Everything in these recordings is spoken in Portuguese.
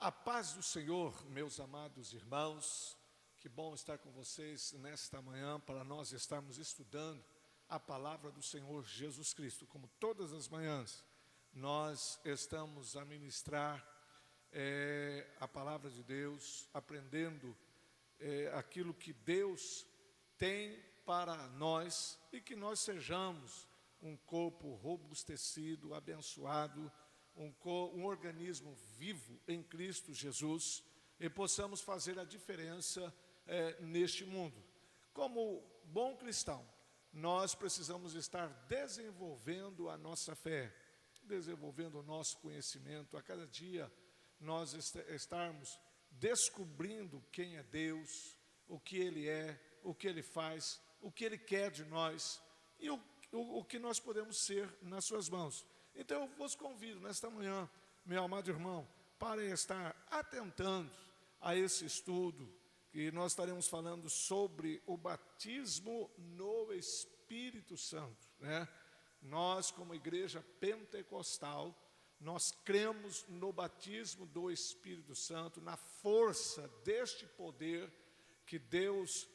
A paz do Senhor, meus amados irmãos, que bom estar com vocês nesta manhã para nós estarmos estudando a palavra do Senhor Jesus Cristo. Como todas as manhãs, nós estamos a ministrar a palavra de Deus, aprendendo aquilo que Deus tem para nós e que nós sejamos um corpo robustecido, abençoado, um organismo vivo em Cristo Jesus e possamos fazer a diferença neste mundo. Como bom cristão, nós precisamos estar desenvolvendo a nossa fé, desenvolvendo o nosso conhecimento. A cada dia nós estarmos descobrindo quem é Deus, o que Ele é, o que Ele faz, o que Ele quer de nós e o que nós podemos ser nas suas mãos. Então eu vos convido nesta manhã, meu amado irmão, para estar atentando a esse estudo, que nós estaremos falando sobre o batismo no Espírito Santo, né? Nós, como igreja pentecostal, nós cremos no batismo do Espírito Santo, na força deste poder que Deus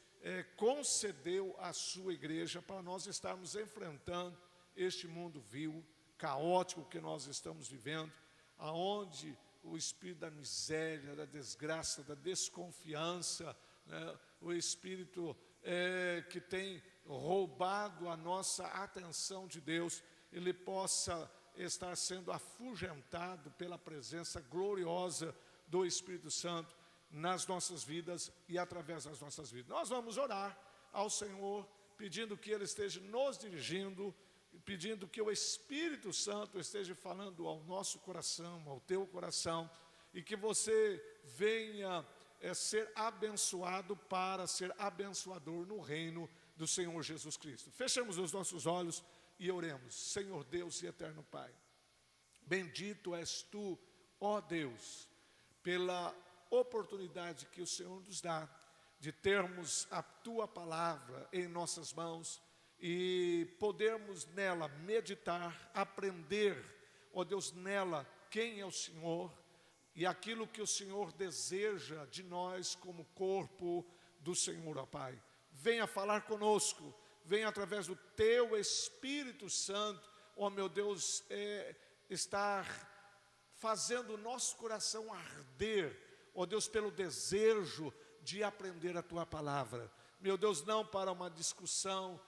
concedeu à sua igreja para nós estarmos enfrentando este mundo vil, caótico que nós estamos vivendo, aonde o espírito da miséria, da desgraça, da desconfiança, né, o espírito que tem roubado a nossa atenção de Deus, ele possa estar sendo afugentado pela presença gloriosa do Espírito Santo nas nossas vidas e através das nossas vidas. Nós vamos orar ao Senhor, pedindo que Ele esteja nos dirigindo, pedindo que o Espírito Santo esteja falando ao nosso coração, ao teu coração, e que você venha ser abençoado para ser abençoador no reino do Senhor Jesus Cristo. Fechemos os nossos olhos e oremos. Senhor Deus e eterno Pai, bendito és Tu, ó Deus, pela oportunidade que o Senhor nos dá de termos a Tua palavra em nossas mãos e podermos nela meditar, aprender, ó Deus, nela quem é o Senhor e aquilo que o Senhor deseja de nós como corpo do Senhor, ó Pai. Venha falar conosco, venha através do Teu Espírito Santo, ó meu Deus, estar fazendo o nosso coração arder, ó Deus, pelo desejo de aprender a Tua palavra. Meu Deus, não para uma discussão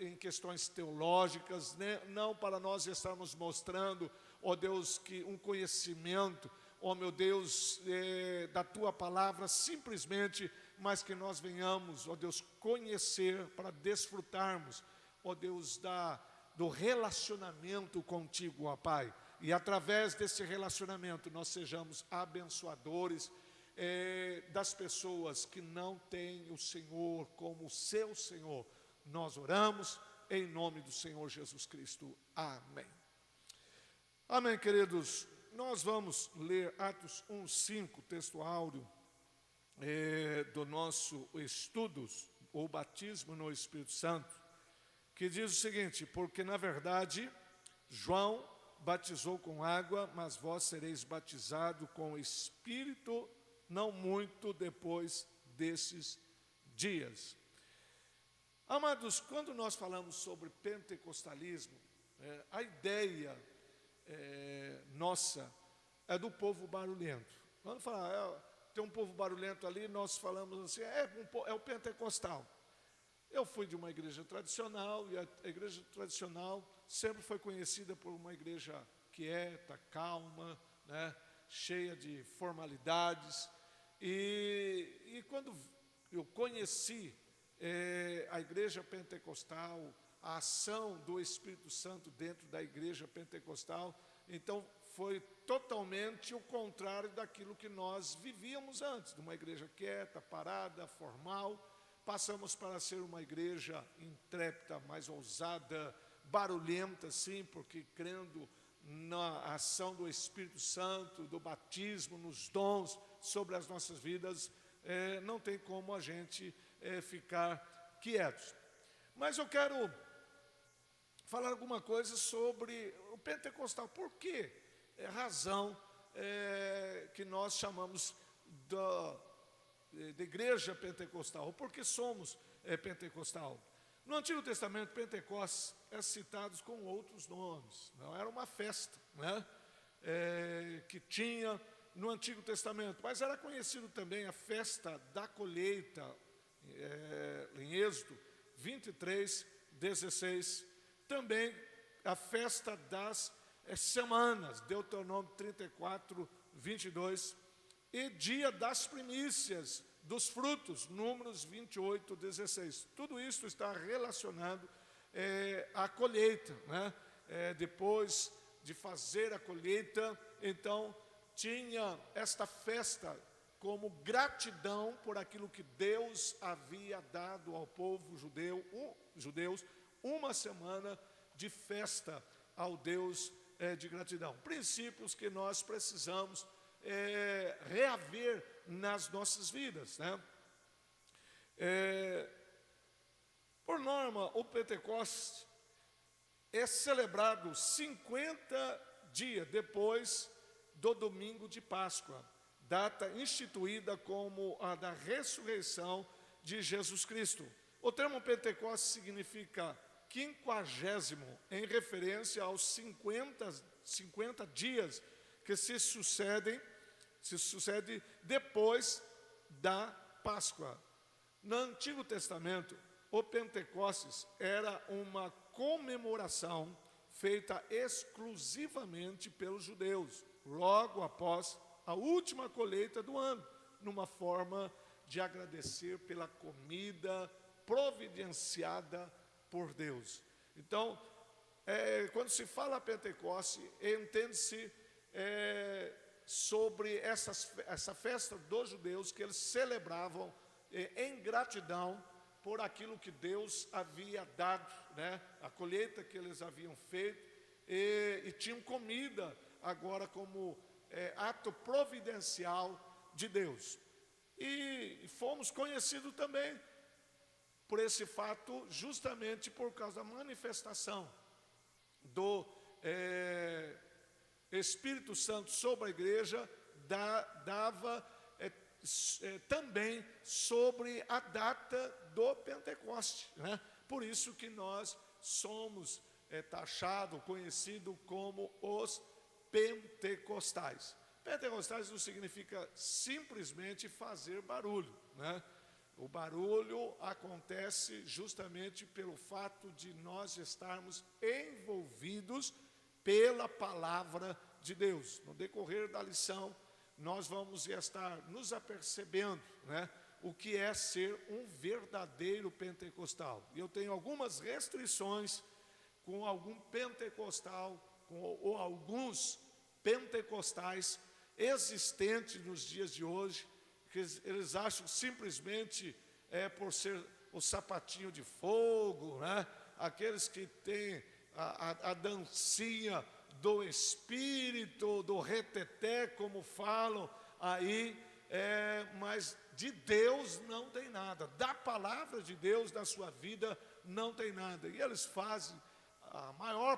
em questões teológicas, né? Não para nós estarmos mostrando, ó Deus, que um conhecimento, ó meu Deus, da Tua palavra, simplesmente, mas que nós venhamos, ó Deus, conhecer para desfrutarmos, ó Deus, do relacionamento contigo, ó Pai, e através desse relacionamento nós sejamos abençoadores das pessoas que não têm o Senhor como seu Senhor. Nós oramos em nome do Senhor Jesus Cristo. Amém. Amém, queridos. Nós vamos ler Atos 1:5, texto áureo do nosso estudos, o batismo no Espírito Santo, que diz o seguinte: porque na verdade João batizou com água, mas vós sereis batizados com o Espírito não muito depois desses dias. Amados, quando nós falamos sobre pentecostalismo, a ideia nossa é do povo barulhento. Quando falar, tem um povo barulhento ali, nós falamos assim, é o pentecostal. Eu fui de uma igreja tradicional, e a igreja tradicional sempre foi conhecida por uma igreja quieta, calma, né, cheia de formalidades. E quando eu conheci a igreja pentecostal, a ação do Espírito Santo dentro da igreja pentecostal, então foi totalmente o contrário daquilo que nós vivíamos antes, de uma igreja quieta, parada, formal. Passamos para ser uma igreja intrépida, mais ousada, barulhenta, sim, porque crendo na ação do Espírito Santo, do batismo, nos dons sobre as nossas vidas, não tem como a gente ficar quietos. Mas eu quero falar alguma coisa sobre o pentecostal. Por que razão que nós chamamos de igreja pentecostal, porque somos pentecostal. No Antigo Testamento, Pentecostes é citado com outros nomes, não era uma festa, né? Que tinha no Antigo Testamento, mas era conhecido também a festa da colheita, em Êxodo 23, 16, também a festa das semanas, Deuteronômio 34, 22, e dia das primícias dos frutos, Números 28, 16. Tudo isso está relacionado à colheita, né? Depois de fazer a colheita, então tinha esta festa como gratidão por aquilo que Deus havia dado ao povo judeus, uma semana de festa ao Deus de gratidão. Princípios que nós precisamos reaver nas nossas vidas, né? Por norma, o Pentecostes é celebrado 50 dias depois do domingo de Páscoa, data instituída como a da ressurreição de Jesus Cristo. O termo Pentecostes significa 50º, em referência aos 50 dias que se sucede depois da Páscoa. No Antigo Testamento, o Pentecostes era uma comemoração feita exclusivamente pelos judeus, logo após a última colheita do ano, numa forma de agradecer pela comida providenciada por Deus. Então, quando se fala Pentecoste, entende-se sobre essa festa dos judeus que eles celebravam em gratidão por aquilo que Deus havia dado, né? A colheita que eles haviam feito, e tinham comida agora como ato providencial de Deus. E fomos conhecidos também por esse fato, justamente por causa da manifestação do Espírito Santo sobre a igreja, dava também sobre a data do Pentecoste, né? Por isso que nós somos taxados, conhecidos como os pentecostais. Pentecostais não significa simplesmente fazer barulho, né? O barulho acontece justamente pelo fato de nós estarmos envolvidos pela palavra de Deus. No decorrer da lição, nós vamos estar nos apercebendo, né, o que é ser um verdadeiro pentecostal. E eu tenho algumas restrições com algum pentecostal, ou alguns pentecostais existentes nos dias de hoje, que eles acham simplesmente por ser o sapatinho de fogo, né? Aqueles que têm a dancinha do Espírito, do reteté, como falam aí, mas de Deus não tem nada, da palavra de Deus na sua vida não tem nada. E eles fazem, a maior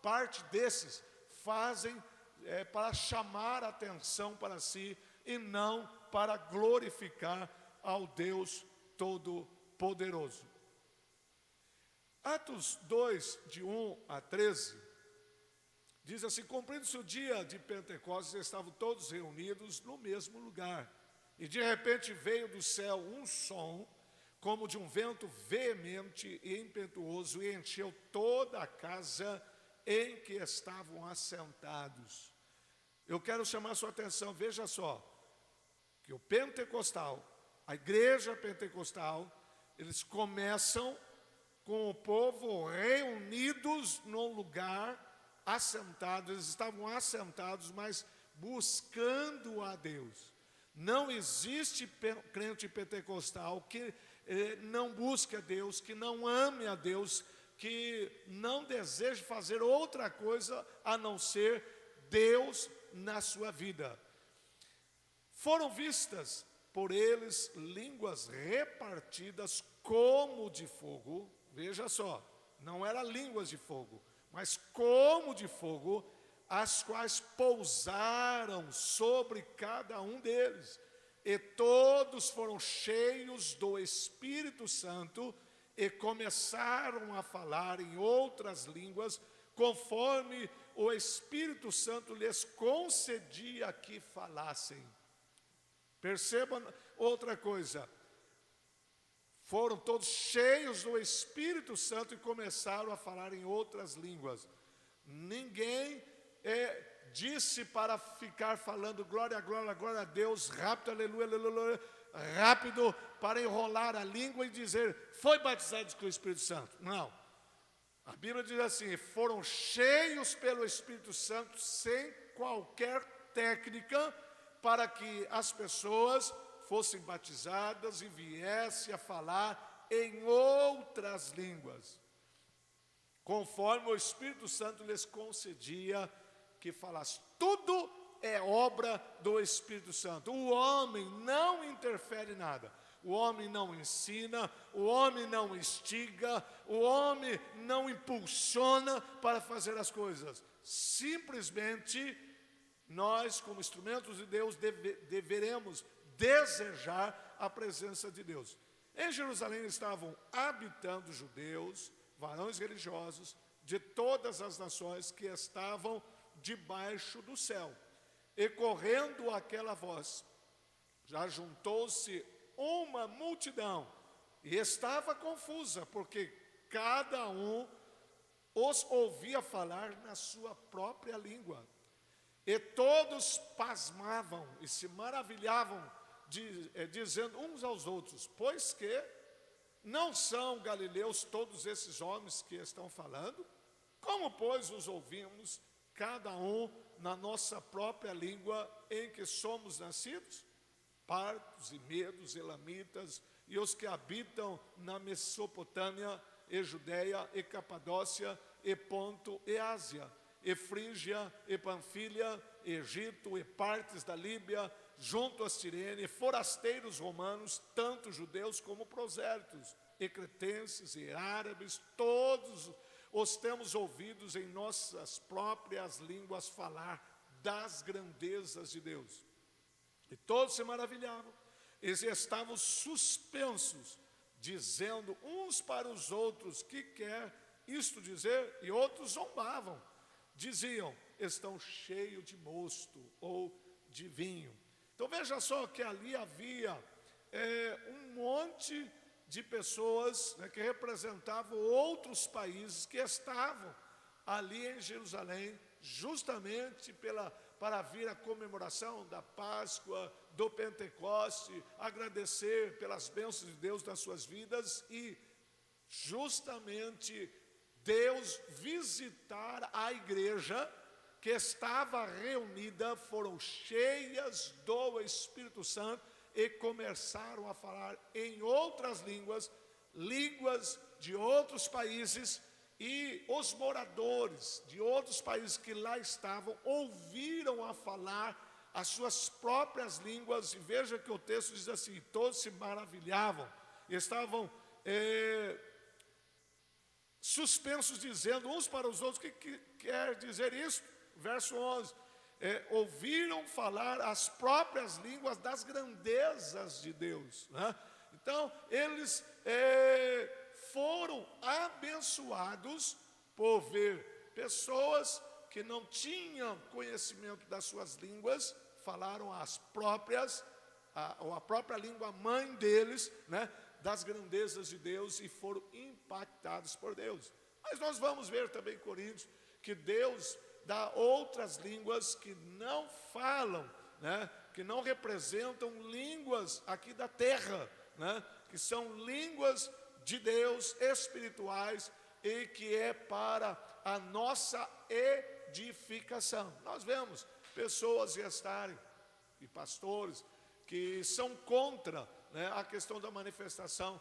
parte desses fazem para chamar a atenção para si e não para glorificar ao Deus Todo-Poderoso. Atos 2, de 1 a 13, diz assim: cumprindo-se o dia de Pentecostes, estavam todos reunidos no mesmo lugar. E de repente veio do céu um som, como de um vento veemente e impetuoso, e encheu toda a casa em que estavam assentados. Eu quero chamar a sua atenção, veja só, que o pentecostal, a igreja pentecostal, eles começam com o povo reunidos num lugar, assentados, eles estavam assentados, mas buscando a Deus. Não existe crente pentecostal que não busque a Deus, que não ame a Deus, que não deseje fazer outra coisa a não ser Deus na sua vida. Foram vistas por eles línguas repartidas como de fogo. Veja só, não era línguas de fogo, mas como de fogo, as quais pousaram sobre cada um deles. E todos foram cheios do Espírito Santo e começaram a falar em outras línguas, conforme o Espírito Santo lhes concedia que falassem. Perceba outra coisa. Foram todos cheios do Espírito Santo e começaram a falar em outras línguas. Ninguém disse para ficar falando glória, glória, glória a Deus, rápido, aleluia, aleluia, rápido, para enrolar a língua e dizer, foi batizado com o Espírito Santo. Não. A Bíblia diz assim, foram cheios pelo Espírito Santo, sem qualquer técnica, para que as pessoas fossem batizadas e viessem a falar em outras línguas, conforme o Espírito Santo lhes concedia que falasse. Tudo é obra do Espírito Santo. O homem não interfere em nada. O homem não ensina, o homem não instiga, o homem não impulsiona para fazer as coisas. Simplesmente, nós, como instrumentos de Deus, deveremos desejar a presença de Deus. Em Jerusalém estavam habitando judeus, varões religiosos, de todas as nações que estavam debaixo do céu. E correndo aquela voz, já juntou-se uma multidão, e estava confusa, porque cada um os ouvia falar na sua própria língua. E todos pasmavam e se maravilhavam, dizendo uns aos outros, pois que não são galileus todos esses homens que estão falando? Como, pois, os ouvimos, cada um na nossa própria língua em que somos nascidos? Partos e medos, elamitas, e os que habitam na Mesopotâmia, e Judeia, e Capadócia, e Ponto, e Ásia, e Frígia, e Panfilha, e Egito, e partes da Líbia, junto a Cirene, forasteiros romanos, tanto judeus como prosélitos, e cretenses, e árabes, todos os temos ouvidos em nossas próprias línguas falar das grandezas de Deus. E todos se maravilhavam, eles estavam suspensos, dizendo uns para os outros, que quer isto dizer? E outros zombavam, diziam, estão cheios de mosto ou de vinho. Então veja só que ali havia um monte de pessoas, né, que representavam outros países que estavam ali em Jerusalém, justamente para vir a comemoração da Páscoa, do Pentecoste, agradecer pelas bênçãos de Deus nas suas vidas e justamente Deus visitar a igreja que estava reunida, foram cheias do Espírito Santo e começaram a falar em outras línguas, línguas de outros países, e os moradores de outros países que lá estavam ouviram a falar as suas próprias línguas. E veja que o texto diz assim, todos se maravilhavam, estavam suspensos, dizendo uns para os outros, o que quer dizer isso? Verso 11, ouviram falar as próprias línguas das grandezas de Deus, né? Então, eles foram abençoados por ver pessoas que não tinham conhecimento das suas línguas, falaram as próprias, ou a própria língua mãe deles, né, das grandezas de Deus, e foram impactados por Deus. Mas nós vamos ver também em Coríntios, que Deus dá outras línguas que não falam, né, que não representam línguas aqui da terra, né, que são línguas de Deus, espirituais, e que é para a nossa edificação. Nós vemos pessoas estarem, e pastores, que são contra, né, a questão da manifestação,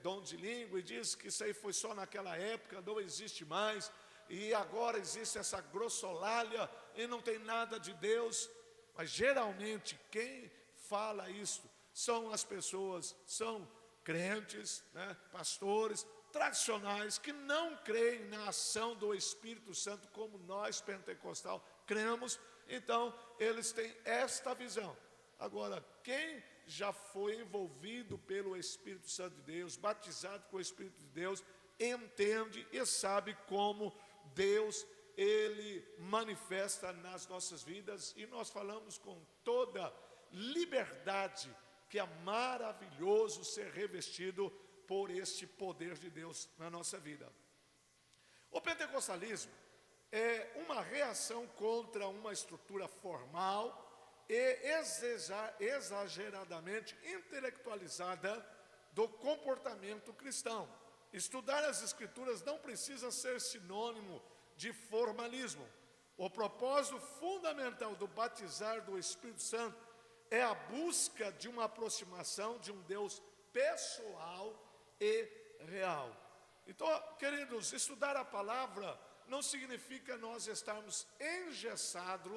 dom de língua, e diz que isso aí foi só naquela época, não existe mais, e agora existe essa grossolalia, e não tem nada de Deus. Mas geralmente quem fala isso são as pessoas, são crentes, né, pastores, tradicionais que não creem na ação do Espírito Santo como nós, pentecostal, cremos, então eles têm esta visão. Agora, quem já foi envolvido pelo Espírito Santo de Deus, batizado com o Espírito de Deus, entende e sabe como Deus, Ele manifesta nas nossas vidas, e nós falamos com toda liberdade que é maravilhoso ser revestido por este poder de Deus na nossa vida. O pentecostalismo é uma reação contra uma estrutura formal e exageradamente intelectualizada do comportamento cristão. Estudar as Escrituras não precisa ser sinônimo de formalismo. O propósito fundamental do batizar do Espírito Santo é a busca de uma aproximação de um Deus pessoal e real. Então, queridos, estudar a palavra não significa nós estarmos engessados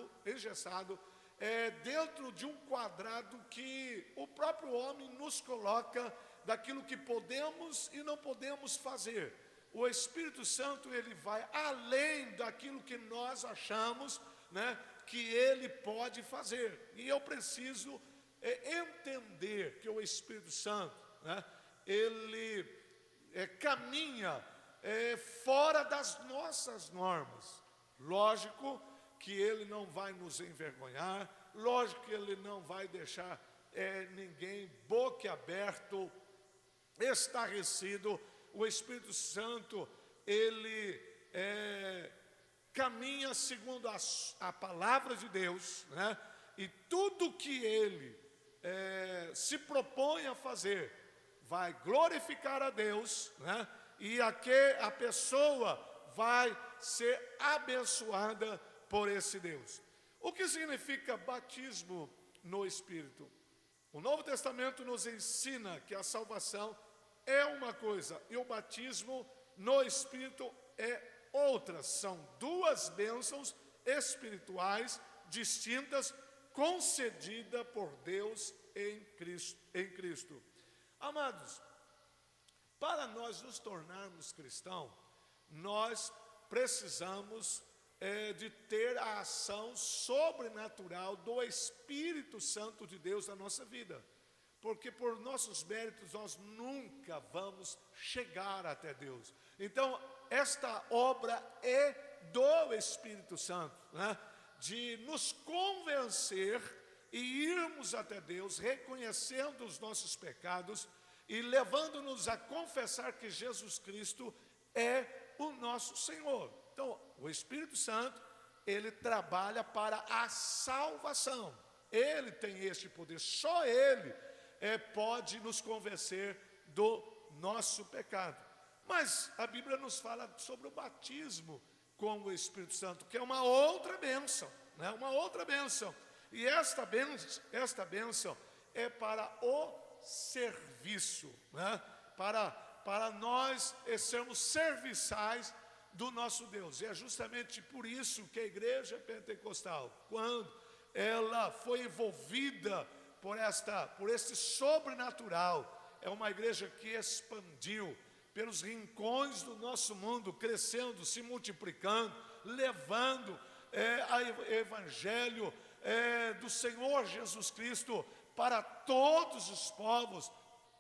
dentro de um quadrado que o próprio homem nos coloca daquilo que podemos e não podemos fazer. O Espírito Santo, ele vai além daquilo que nós achamos, que ele pode fazer. E eu preciso entender que o Espírito Santo, ele caminha fora das nossas normas. Lógico que ele não vai nos envergonhar, lógico que ele não vai deixar ninguém boquiaberto, estarrecido. O Espírito Santo, ele caminha segundo a palavra de Deus, e tudo que ele se propõe a fazer vai glorificar a Deus, e a pessoa vai ser abençoada por esse Deus. O que significa batismo no Espírito? O Novo Testamento nos ensina que a salvação é uma coisa e o batismo no Espírito é outra. São duas bênçãos espirituais distintas, concedidas por Deus em Cristo. Amados, para nós nos tornarmos cristãos, nós precisamos de ter a ação sobrenatural do Espírito Santo de Deus na nossa vida. Porque por nossos méritos nós nunca vamos chegar até Deus. Então, esta obra é do Espírito Santo, de nos convencer e irmos até Deus, reconhecendo os nossos pecados e levando-nos a confessar que Jesus Cristo é o nosso Senhor. Então, o Espírito Santo, ele trabalha para a salvação. Ele tem este poder, só ele pode nos convencer do nosso pecado. Mas a Bíblia nos fala sobre o batismo com o Espírito Santo, que é uma outra bênção, uma outra bênção. E esta bênção é para o serviço, para nós sermos serviçais do nosso Deus. E é justamente por isso que a igreja pentecostal, quando ela foi envolvida por este sobrenatural, é uma igreja que expandiu pelos rincões do nosso mundo, crescendo, se multiplicando, levando o evangelho do Senhor Jesus Cristo para todos os povos,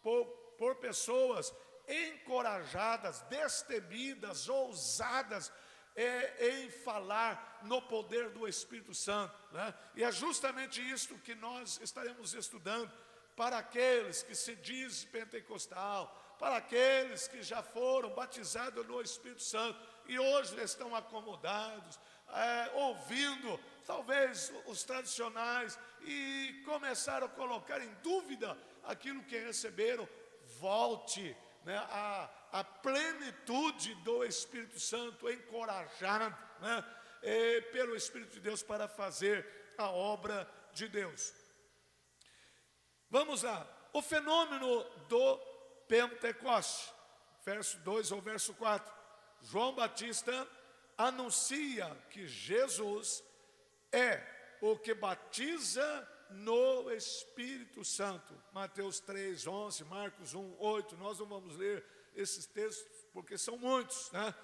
por pessoas encorajadas, destemidas, ousadas em falar no poder do Espírito Santo, E é justamente isso que nós estaremos estudando para aqueles que se dizem pentecostal, para aqueles que já foram batizados no Espírito Santo e hoje estão acomodados, ouvindo talvez os tradicionais e começaram a colocar em dúvida aquilo que receberam. Volte a plenitude do Espírito Santo, encorajado pelo Espírito de Deus para fazer a obra de Deus. Vamos lá, o fenômeno do Pentecoste, verso 2 ou verso 4. João Batista anuncia que Jesus é o que batiza no Espírito Santo. Mateus 3, 11, Marcos 1, 8, nós não vamos ler esses textos, porque são muitos, né?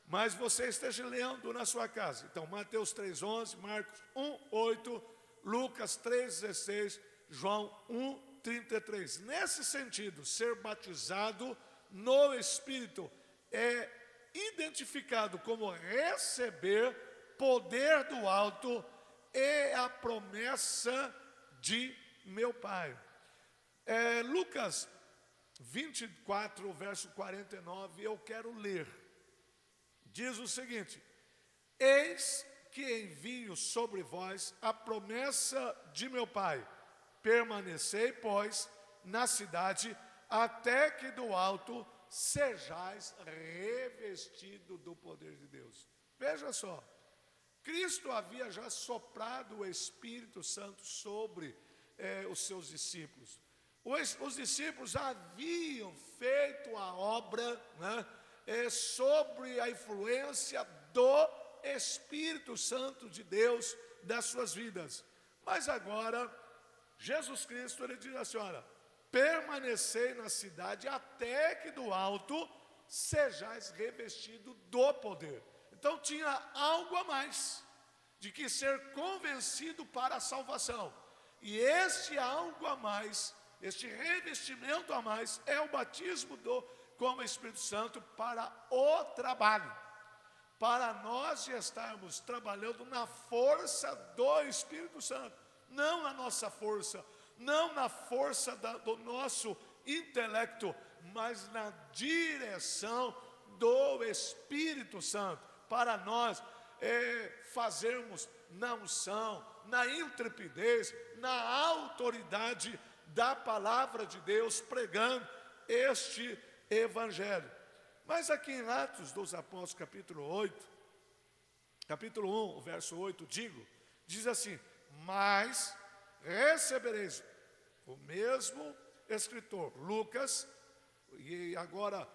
Mas você esteja lendo na sua casa. Então, Mateus 3,11, Marcos 1,8, Lucas 3,16, João 1,33. Nesse sentido, ser batizado no Espírito é identificado como receber poder do alto e a promessa de meu Pai. Lucas 24, verso 49, eu quero ler. Diz o seguinte: eis que envio sobre vós a promessa de meu Pai. Permanecei, pois, na cidade, até que do alto sejais revestido do poder de Deus. Veja só, Cristo havia já soprado o Espírito Santo sobre os seus discípulos. Os discípulos haviam feito a obra, né, sobre a influência do Espírito Santo de Deus das suas vidas. Mas agora, Jesus Cristo, ele diz assim: olha, permanecei na cidade até que do alto sejais revestido do poder. Então tinha algo a mais, de que ser convencido para a salvação. E este algo a mais, este revestimento a mais, é o batismo com o Espírito Santo para o trabalho. Para nós estarmos trabalhando na força do Espírito Santo, não na nossa força, não na força do nosso intelecto, mas na direção do Espírito Santo, para nós fazermos na unção, na intrepidez, na autoridade da palavra de Deus, pregando este Evangelho. Mas aqui em Atos dos Apóstolos, capítulo 1, o verso 8, diz assim: mas recebereis, o mesmo escritor, Lucas, e agora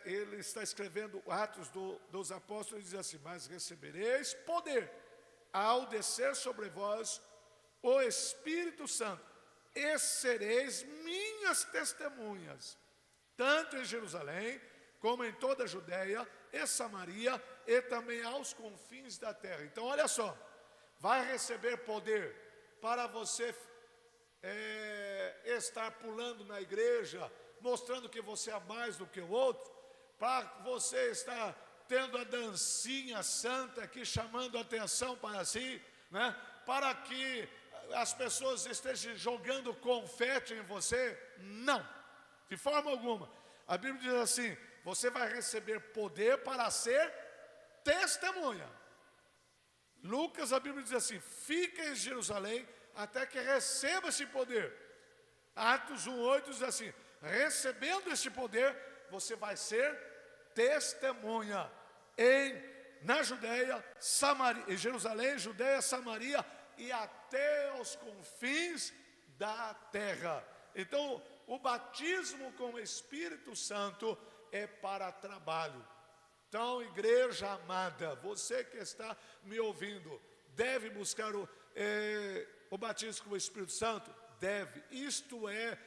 ele está escrevendo Atos dos Apóstolos, e diz assim: mas recebereis poder, ao descer sobre vós o Espírito Santo, e sereis minhas testemunhas, tanto em Jerusalém, como em toda a Judéia e Samaria, e também aos confins da terra. Então olha só, vai receber poder para você estar pulando na igreja, mostrando que você é mais do que o outro, para você estar tendo a dancinha santa aqui, chamando a atenção para si, né? Para que as pessoas estejam jogando confete em você. Não, de forma alguma. A Bíblia diz assim: você vai receber poder para ser testemunha. Lucas, a Bíblia diz assim: fica em Jerusalém até que receba esse poder. Atos 1,8 diz assim: recebendo esse poder, você vai ser testemunha na Judéia, Samaria, em Jerusalém, Judéia, Samaria e até os confins da terra. Então, o batismo com o Espírito Santo é para trabalho. Então, igreja amada, você que está me ouvindo, deve buscar o batismo com o Espírito Santo? Deve. Isto é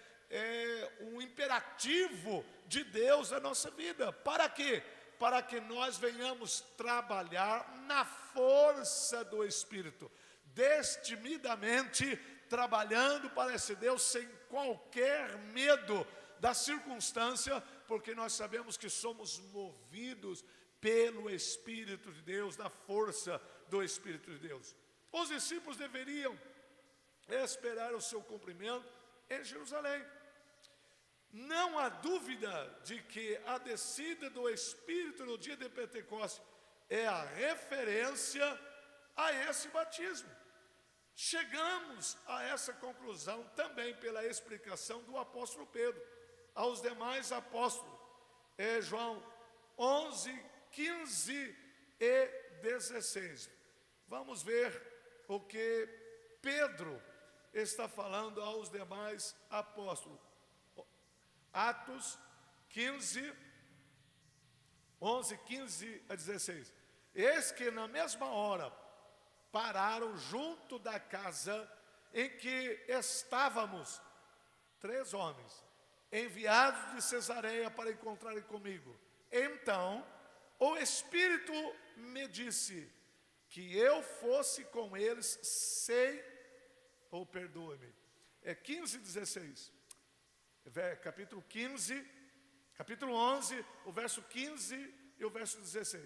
um imperativo de Deus na nossa vida. Para quê? Para que nós venhamos trabalhar na força do Espírito, destemidamente trabalhando para esse Deus, sem qualquer medo da circunstância, porque nós sabemos que somos movidos pelo Espírito de Deus, da força do Espírito de Deus. Os discípulos deveriam esperar o seu cumprimento em Jerusalém. Não há dúvida de que a descida do Espírito no dia de Pentecostes é a referência a esse batismo. Chegamos a essa conclusão também pela explicação do apóstolo Pedro aos demais apóstolos. João 11, 15 e 16. Vamos ver o que Pedro está falando aos demais apóstolos. Atos 15, 11, 15 a 16. Eis que na mesma hora pararam junto da casa em que estávamos 3 homens, enviados de Cesareia para encontrarem comigo. Então o Espírito me disse que eu fosse com eles perdoe-me, 15, 16, capítulo 15, capítulo 11, o verso 15 e o verso 16.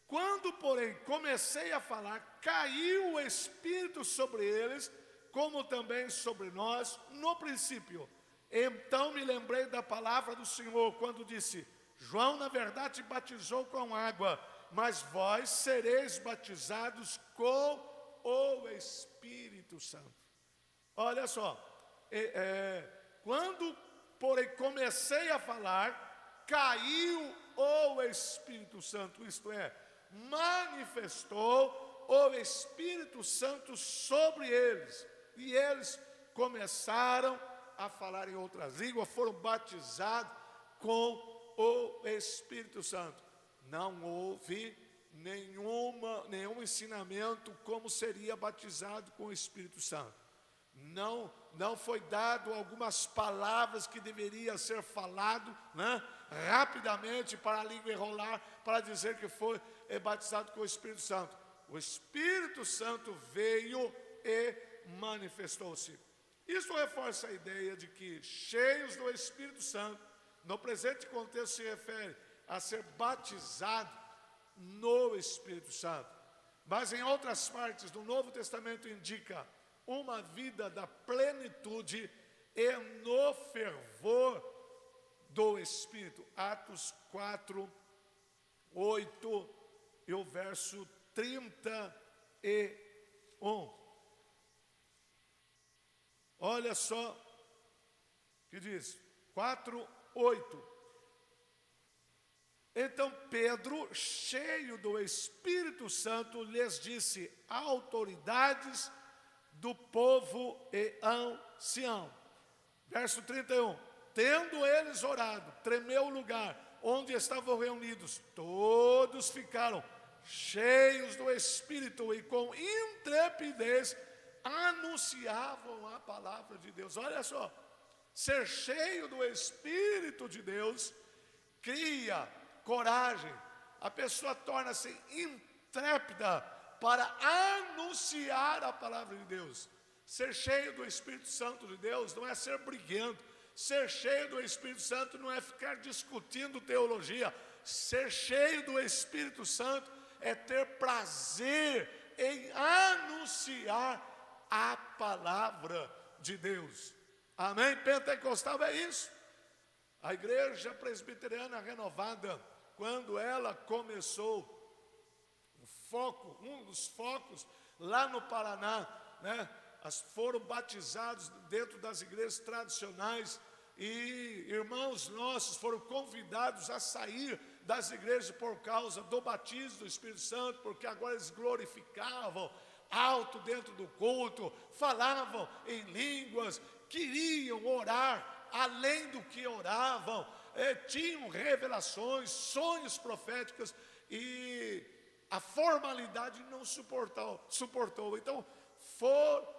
Quando, porém, comecei a falar, caiu o Espírito sobre eles, como também sobre nós, no princípio. Então me lembrei da palavra do Senhor, quando disse: João, na verdade, batizou com água, mas vós sereis batizados com o Espírito Santo. Olha só, quando, porém, comecei a falar, caiu o Espírito Santo, isto é, manifestou o Espírito Santo sobre eles, e eles começaram a falar em outras línguas, foram batizados com o Espírito Santo. Não houve nenhum ensinamento como seria batizado com o Espírito Santo. Não foi dado algumas palavras que deveria ser falado, né, rapidamente para a língua enrolar, para dizer que foi batizado com o Espírito Santo. O Espírito Santo veio e manifestou-se. Isso reforça a ideia de que cheios do Espírito Santo, no presente contexto se refere a ser batizado no Espírito Santo. Mas em outras partes do Novo Testamento indica uma vida da plenitude e no fervor do Espírito. Atos 4, 8 e o verso 31. Olha só que diz, 4, 8. Então Pedro, cheio do Espírito Santo, lhes disse: autoridades do povo e ancião. Verso 31. Tendo eles orado, tremeu o lugar onde estavam reunidos. Todos ficaram cheios do Espírito e com intrepidez anunciavam a palavra de Deus. Olha só, ser cheio do Espírito de Deus cria coragem. A pessoa torna-se intrépida para anunciar a palavra de Deus. Ser cheio do Espírito Santo de Deus não é ser briguento. Ser cheio do Espírito Santo não é ficar discutindo teologia. Ser cheio do Espírito Santo é ter prazer em anunciar a palavra de Deus. Amém? Pentecostal é isso. A igreja presbiteriana renovada, quando ela começou, um dos focos lá no Paraná, né? Foram batizados dentro das igrejas tradicionais, e irmãos nossos foram convidados a sair das igrejas por causa do batismo do Espírito Santo, porque agora eles glorificavam alto dentro do culto, falavam em línguas, queriam orar além do que oravam, tinham revelações, sonhos proféticos, e a formalidade não suportou. Então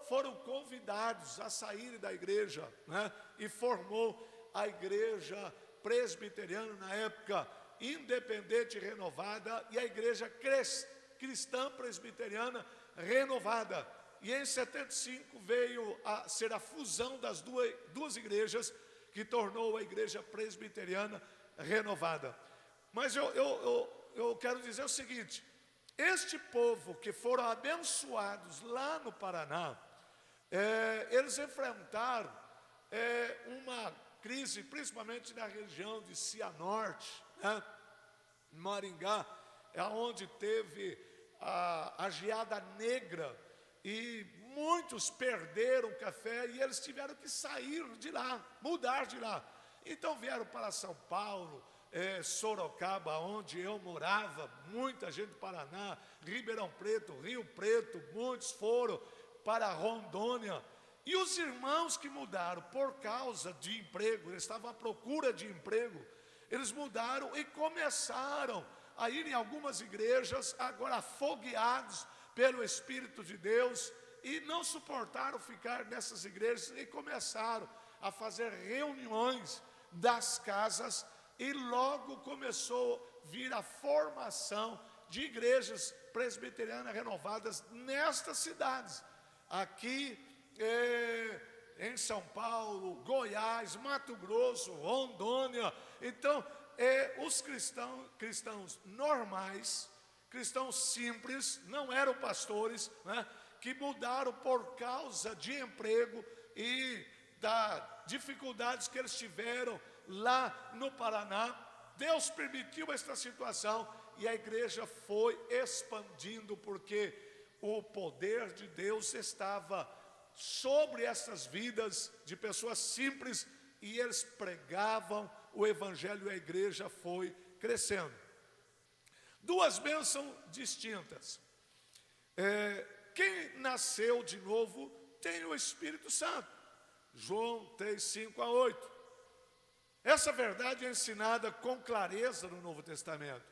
foram convidados a sair da igreja, né? E formou a igreja presbiteriana na época, independente e renovada, e a igreja cristã presbiteriana renovada. E em 75 veio a ser a fusão das duas igrejas, que tornou a igreja presbiteriana renovada. Mas eu quero dizer o seguinte: este povo que foram abençoados lá no Paraná, eles enfrentaram uma crise, principalmente na região de Cianorte, né? Maringá, onde teve a geada negra, e muitos perderam café, e eles tiveram que sair de lá, mudar de lá. Então vieram para São Paulo, Sorocaba, onde eu morava, muita gente do Paraná, Ribeirão Preto, Rio Preto, muitos foram para Rondônia. E os irmãos que mudaram por causa de emprego, eles estavam à procura de emprego, eles mudaram e começaram a ir em algumas igrejas, agora afogueados pelo Espírito de Deus, e não suportaram ficar nessas igrejas, e começaram a fazer reuniões das casas, e logo começou a vir a formação de igrejas presbiterianas renovadas nestas cidades. Aqui em São Paulo, Goiás, Mato Grosso, Rondônia. Então, os cristãos normais, cristãos simples, não eram pastores, né, que mudaram por causa de emprego e das dificuldades que eles tiveram lá no Paraná. Deus permitiu esta situação e a igreja foi expandindo, porque o poder de Deus estava sobre essas vidas de pessoas simples e eles pregavam o evangelho e a igreja foi crescendo. Duas bênçãos distintas. Quem nasceu de novo tem o Espírito Santo. João 3, 5 a 8. Essa verdade é ensinada com clareza no Novo Testamento.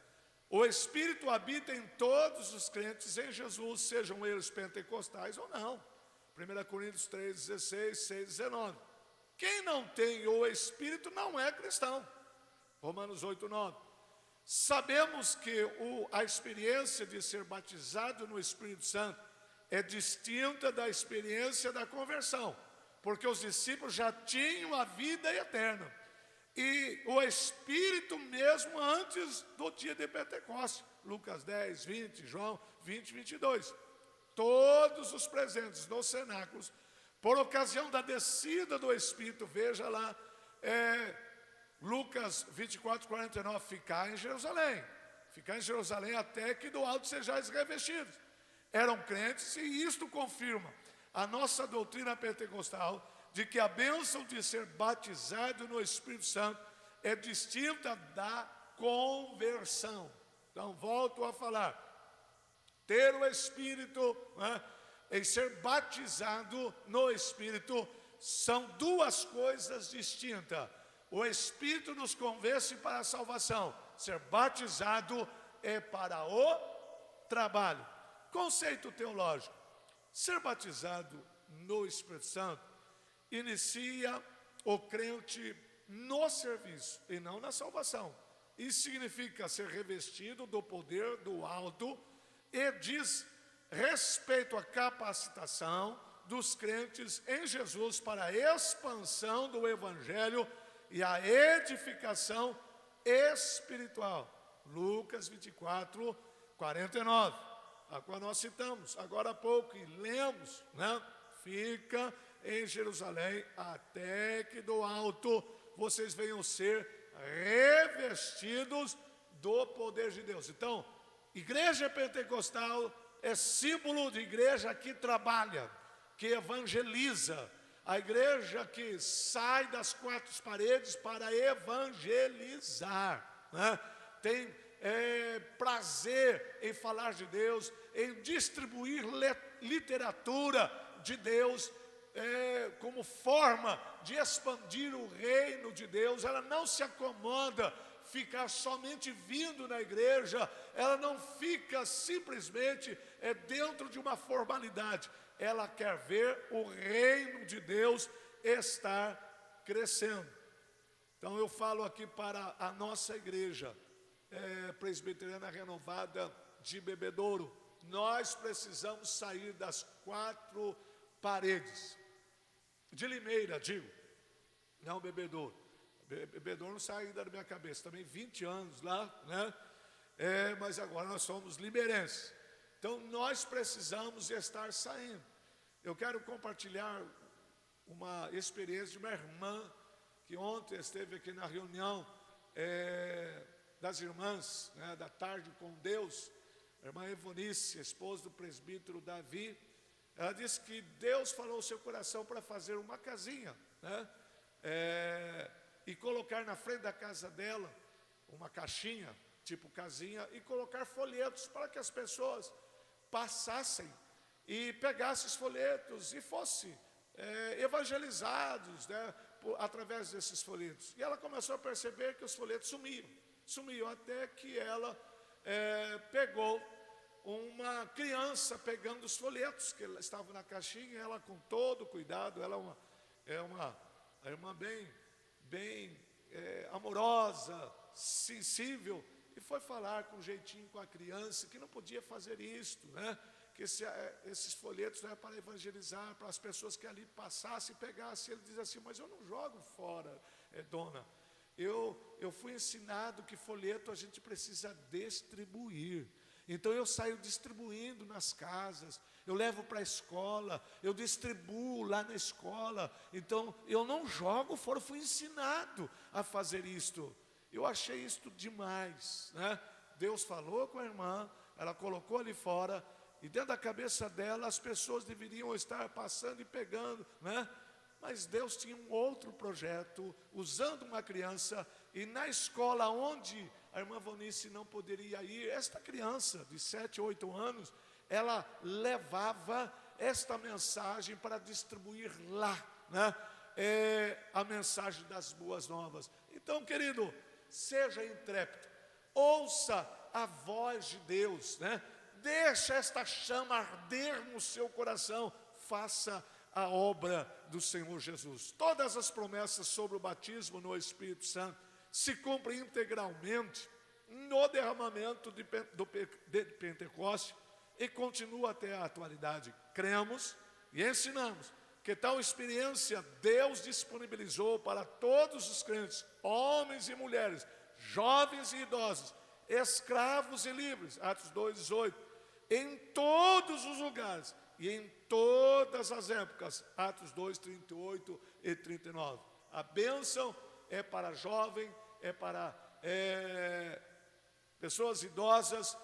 O Espírito habita em todos os crentes em Jesus, sejam eles pentecostais ou não. 1 Coríntios 3, 16, 6, 19. Quem não tem o Espírito não é cristão. Romanos 8, 9. Sabemos que a experiência de ser batizado no Espírito Santo é distinta da experiência da conversão, porque os discípulos já tinham a vida eterna e o Espírito mesmo antes do dia de Pentecostes. Lucas 10, 20, João 20, 22. Todos os presentes nos cenáculos, por ocasião da descida do Espírito, veja lá, Lucas 24, 49, ficar em Jerusalém até que do alto sejais revestidos. Eram crentes e isto confirma a nossa doutrina pentecostal de que a bênção de ser batizado no Espírito Santo é distinta da conversão. Então volto a falar, ter o Espírito, né, e ser batizado no Espírito são duas coisas distintas. O Espírito nos convence para a salvação, ser batizado é para o trabalho. Conceito teológico: ser batizado no Espírito Santo inicia o crente no serviço e não na salvação. Isso significa ser revestido do poder do alto e diz respeito à capacitação dos crentes em Jesus para a expansão do Evangelho e a edificação espiritual. Lucas 24, 49. A qual nós citamos agora há pouco e lemos, né? Fica em Jerusalém até que do alto vocês venham ser revestidos do poder de Deus. Então, igreja pentecostal é símbolo de igreja que trabalha, que evangeliza, a igreja que sai das quatro paredes para evangelizar, né? Tem prazer em falar de Deus, em distribuir literatura de Deus, como forma de expandir o reino de Deus. Ela não se acomoda ficar somente vindo na igreja, ela não fica simplesmente dentro de uma formalidade, ela quer ver o reino de Deus estar crescendo. Então eu falo aqui para a nossa igreja presbiteriana renovada de Bebedouro, nós precisamos sair das quatro paredes, de Limeira, digo, não Bebedouro. Bebedouro não sai ainda da minha cabeça, também 20 anos lá, né? Mas agora nós somos limeirenses, então nós precisamos estar saindo. Eu quero compartilhar uma experiência de uma irmã que ontem esteve aqui na reunião das irmãs, né, da tarde com Deus, a irmã Evonice, esposa do presbítero Davi. Ela disse que Deus falou ao seu coração para fazer uma casinha, né, e colocar na frente da casa dela uma caixinha, tipo casinha, e colocar folhetos para que as pessoas passassem e pegassem os folhetos e fossem evangelizados, né, através desses folhetos. E ela começou a perceber que os folhetos sumiam até que ela pegou uma criança pegando os folhetos que estavam na caixinha. Ela, com todo cuidado, ela é uma irmã bem amorosa, sensível e foi falar com jeitinho com a criança que não podia fazer isto, né? Que esses folhetos não é para evangelizar, para as pessoas que ali passassem e pegassem. Ele diz assim: mas eu não jogo fora, dona. Eu fui ensinado que folheto a gente precisa distribuir. Então eu saio distribuindo nas casas, eu levo para a escola, eu distribuo lá na escola. Então eu não jogo fora, eu fui ensinado a fazer isto. Eu achei isto demais, né? Deus falou com a irmã, ela colocou ali fora, e dentro da cabeça dela as pessoas deveriam estar passando e pegando, né? Mas Deus tinha um outro projeto, usando uma criança, e na escola onde a irmã Vonice não poderia ir, esta criança de 7, 8 anos, ela levava esta mensagem para distribuir lá, né? A mensagem das boas novas. Então, querido, seja intrépido, ouça a voz de Deus, né? Deixa esta chama arder no seu coração, faça a obra do Senhor Jesus. Todas as promessas sobre o batismo no Espírito Santo se cumprem integralmente no derramamento de Pentecoste e continua até a atualidade. Cremos e ensinamos que tal experiência Deus disponibilizou para todos os crentes, homens e mulheres, jovens e idosos, escravos e livres, Atos 2:18, em todos os lugares e em todas as épocas, Atos 2:38 e 39. A bênção é para jovem, é para pessoas idosas,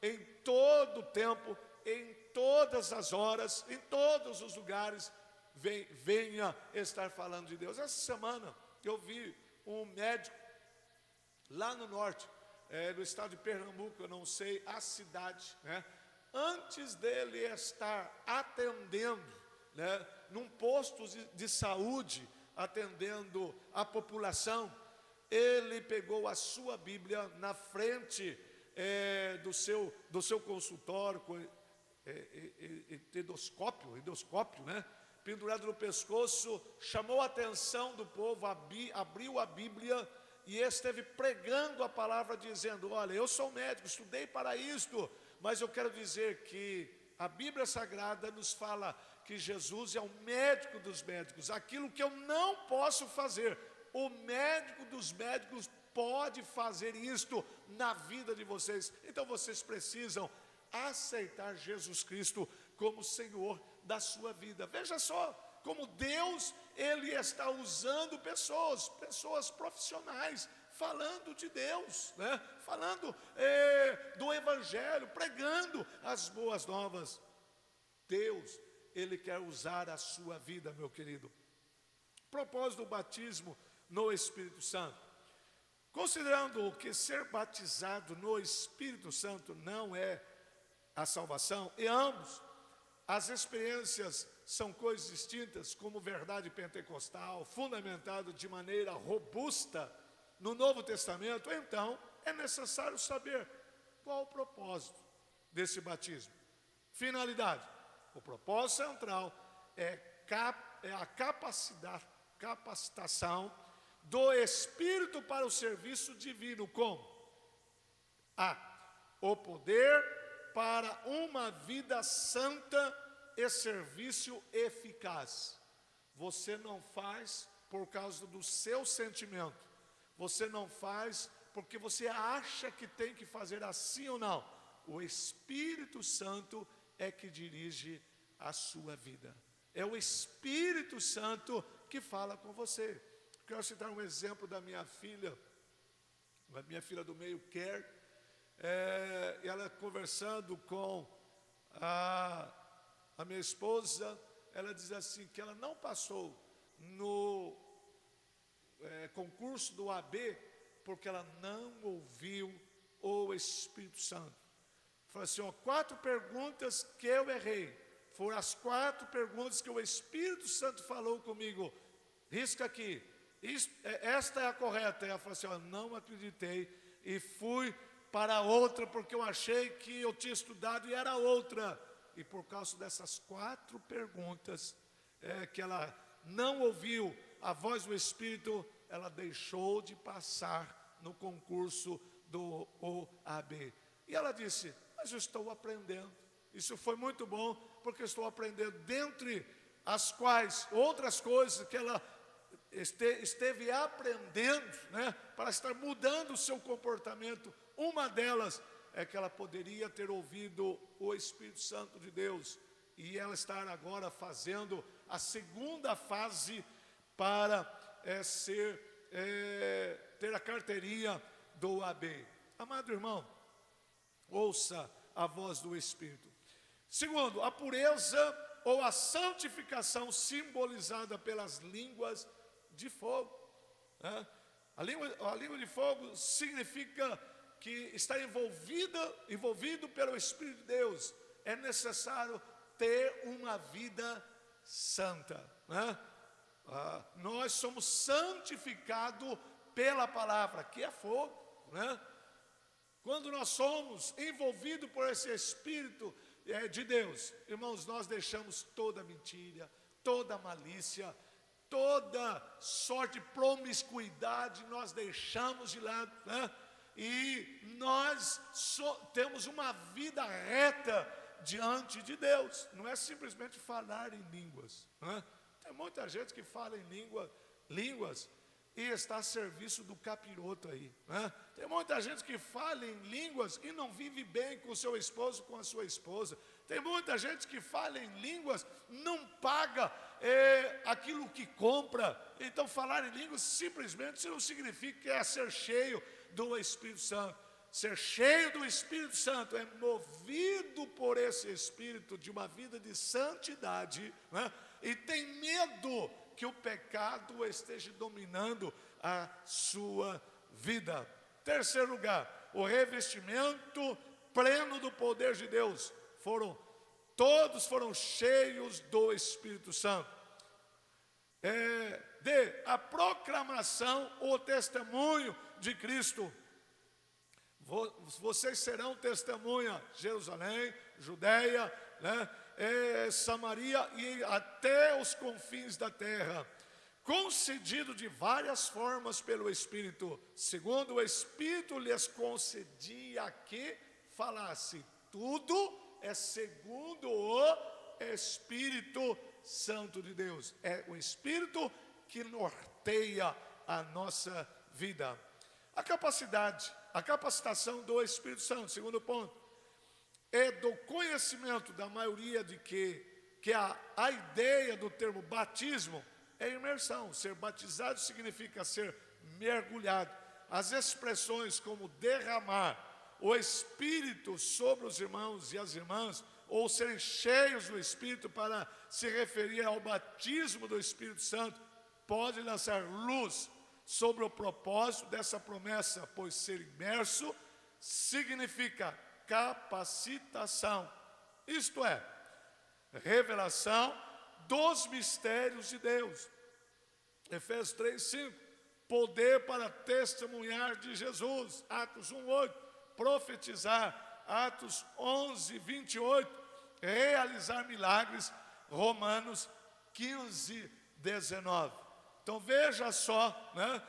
em todo o tempo, em todas as horas, em todos os lugares, venha estar falando de Deus. Essa semana eu vi um médico lá no norte, no estado de Pernambuco, eu não sei a cidade, né? Antes dele estar atendendo, né, num posto de saúde, atendendo a população, ele pegou a sua Bíblia na frente do seu consultório, com endoscópio, né, pendurado no pescoço, chamou a atenção do povo, abriu a Bíblia e esteve pregando a palavra, dizendo: olha, eu sou médico, estudei para isto, mas eu quero dizer que a Bíblia Sagrada nos fala que Jesus é o médico dos médicos. Aquilo que eu não posso fazer, o médico dos médicos pode fazer isto na vida de vocês. Então vocês precisam aceitar Jesus Cristo como Senhor da sua vida. Veja só como Deus, Ele está usando pessoas profissionais, falando de Deus, né? Falando do Evangelho, pregando as boas novas. Deus, Ele quer usar a sua vida, meu querido. Propósito do batismo no Espírito Santo. Considerando que ser batizado no Espírito Santo não é a salvação, e ambos, as experiências são coisas distintas, como verdade pentecostal, fundamentado de maneira robusta no Novo Testamento, então é necessário saber qual o propósito desse batismo. Finalidade: o propósito central é a capacitação do Espírito para o serviço divino, como o poder para uma vida santa e serviço eficaz. Você não faz por causa do seu sentimento, você não faz porque você acha que tem que fazer assim ou não. O Espírito Santo é que dirige a sua vida. É o Espírito Santo que fala com você. Quero citar um exemplo da minha filha do meio, Kerr. Ela conversando com a minha esposa, ela diz assim, que ela não passou no concurso do AB, porque ela não ouviu o Espírito Santo. Falei assim, 4 perguntas que eu errei, foram as 4 perguntas que o Espírito Santo falou comigo, risca aqui, esta é a correta. E ela falou assim, eu não acreditei e fui para outra, porque eu achei que eu tinha estudado e era outra. E por causa dessas 4 perguntas, que ela não ouviu a voz do Espírito, ela deixou de passar no concurso do OAB. E ela disse, mas eu estou aprendendo. Isso foi muito bom, porque eu estou aprendendo, dentre as quais outras coisas que ela esteve aprendendo, né, para estar mudando o seu comportamento. Uma delas é que ela poderia ter ouvido o Espírito Santo de Deus, e ela estar agora fazendo a segunda fase para ter a carteirinha do OAB. Amado irmão, ouça a voz do Espírito. Segundo, a pureza ou a santificação simbolizada pelas línguas de fogo, né? A língua de fogo significa que está envolvido pelo Espírito de Deus. É necessário ter uma vida santa, né? Nós somos santificados pela palavra, que é fogo, né? Quando nós somos envolvidos por esse Espírito de Deus, irmãos, nós deixamos toda mentira, toda malícia, toda sorte de promiscuidade, nós deixamos de lado, né? E nós temos uma vida reta diante de Deus. Não é simplesmente falar em línguas, né? Tem muita gente que fala em línguas e está a serviço do capiroto aí, né? Tem muita gente que fala em línguas e não vive bem com o seu esposo, com a sua esposa. Tem muita gente que fala em línguas, não paga aquilo que compra. Então falar em línguas simplesmente não significa que é ser cheio do Espírito Santo. Ser cheio do Espírito Santo é movido por esse Espírito de uma vida de santidade, né? E tem medo que o pecado esteja dominando a sua vida. Terceiro lugar, o revestimento pleno do poder de Deus. Todos foram cheios do Espírito Santo. A proclamação, o testemunho de Cristo. Vocês serão testemunha, Jerusalém, Judeia, né, Samaria e até os confins da terra, concedido de várias formas pelo Espírito, segundo o Espírito lhes concedia que falasse. Tudo é segundo o Espírito Santo de Deus. É o Espírito que norteia a nossa vida. A capacitação do Espírito Santo, segundo ponto, é do conhecimento da maioria de que a ideia do termo batismo é imersão. Ser batizado significa ser mergulhado. As expressões como derramar o Espírito sobre os irmãos e as irmãs, ou serem cheios do Espírito para se referir ao batismo do Espírito Santo, pode lançar luz sobre o propósito dessa promessa, pois ser imerso significa capacitação, isto é, revelação dos mistérios de Deus. Efésios 3:5, poder para testemunhar de Jesus, Atos 1:8, profetizar, Atos 11:28, realizar milagres, Romanos 15:19. Então veja só, né,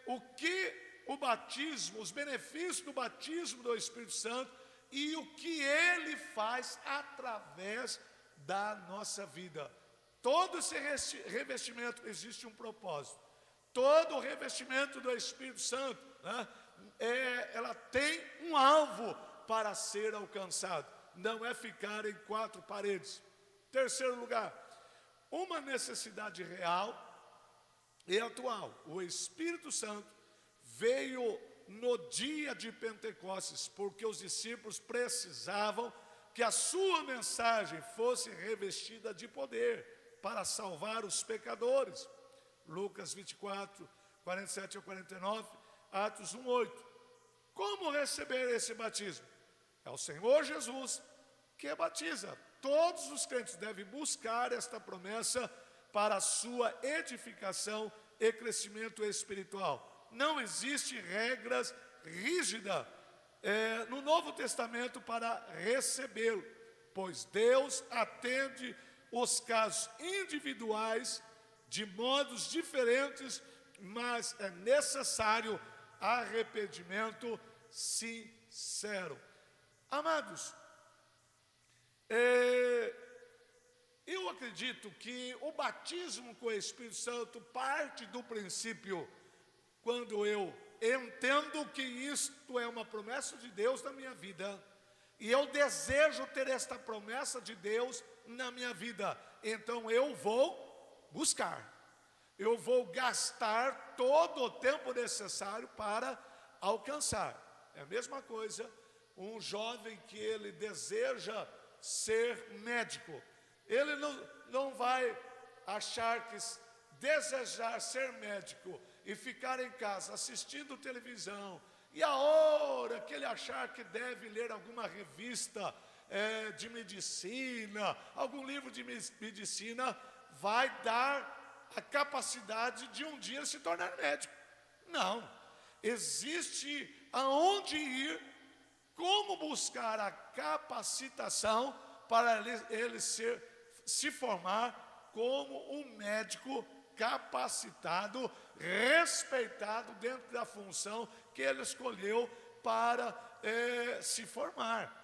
o que o batismo, os benefícios do batismo do Espírito Santo e o que ele faz através da nossa vida. Todo esse revestimento existe um propósito. Todo o revestimento do Espírito Santo, né, ela tem um alvo para ser alcançado. Não é ficar em quatro paredes. Terceiro lugar, uma necessidade real e atual. O Espírito Santo veio no dia de Pentecostes, porque os discípulos precisavam que a sua mensagem fosse revestida de poder para salvar os pecadores. Lucas 24, 47 a 49, Atos 1:8. Como receber esse batismo? É o Senhor Jesus que batiza. Todos os crentes devem buscar esta promessa para a sua edificação e crescimento espiritual. Não existe regras rígidas no Novo Testamento para recebê-lo, pois Deus atende os casos individuais de modos diferentes mas é necessário arrependimento sincero. Amados, eu acredito que o batismo com o Espírito Santo parte do princípio, quando eu entendo que isto é uma promessa de Deus na minha vida, e eu desejo ter esta promessa de Deus na minha vida, então eu vou buscar, eu vou gastar todo o tempo necessário para alcançar. É a mesma coisa, um jovem que ele deseja ser médico, ele não vai achar que desejar ser médico e ficar em casa assistindo televisão, e a hora que ele achar que deve ler alguma revista de medicina, algum livro de medicina, vai dar a capacidade de um dia se tornar médico. Não, existe aonde ir, como buscar a capacitação para ele se formar como um médico capacitado, respeitado dentro da função que ele escolheu para se formar.